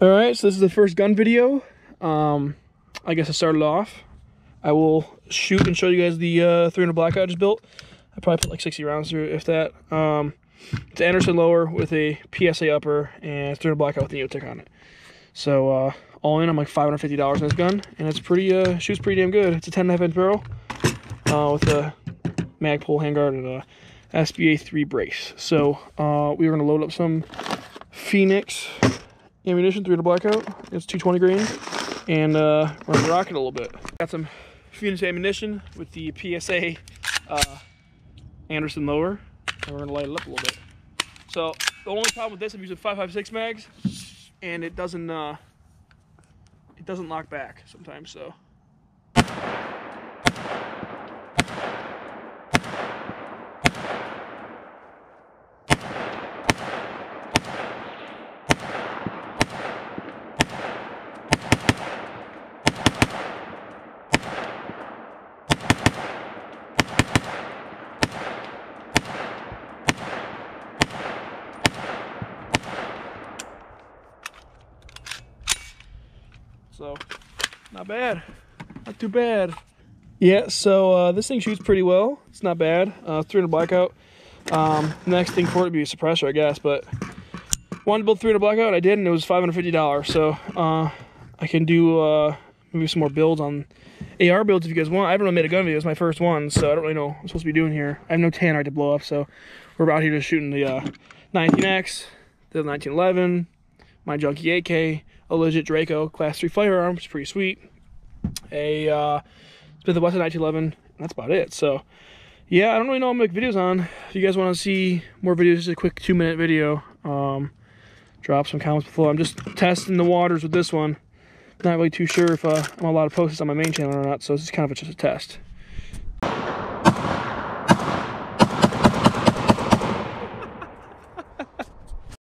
Alright, so this is the first gun video. I guess I started off. I will shoot and show you guys the 300 Blackout I just built. I probably put like 60 rounds through it, if that. It's an Anderson lower with a PSA upper and 300 Blackout with the Neotech on it. So all in, I'm like $550 in this gun, and it's pretty shoots pretty damn good. It's a 10.5 inch barrel with a Magpul handguard and a SBA 3 brace. So we were gonna load up some Phoenix ammunition, 300 Blackout. It's 220 grain, and we're gonna rock it a little bit. Got some Phoenix ammunition with the PSA Anderson lower, and we're gonna light it up a little bit. So the only problem with this, I'm using 5.56 mags, and it doesn't lock back sometimes. So. So, not bad. Not too bad. Yeah, so this thing shoots pretty well. It's not bad. 300 Blackout. Next thing for it would be a suppressor, I guess. But wanted to build 300 Blackout, I did, and it was $550. So I can do maybe some more builds on AR builds if you guys want. I haven't really made a gun video. It's my first one, so I don't really know what I'm supposed to be doing here. I have no tannerite to blow up, so we're out here just shooting the 19X, the 1911, my junky AK, a legit Draco Class 3 firearm, which is pretty sweet. A Smith & Wesson 1911, and that's about it. So, yeah, I don't really know what I'm making videos on. If you guys want to see more videos, just a quick 2-minute video. Drop some comments below. I'm just testing the waters with this one. Not really too sure if I'm allowed to post this on my main channel or not, so this is kind of just a test.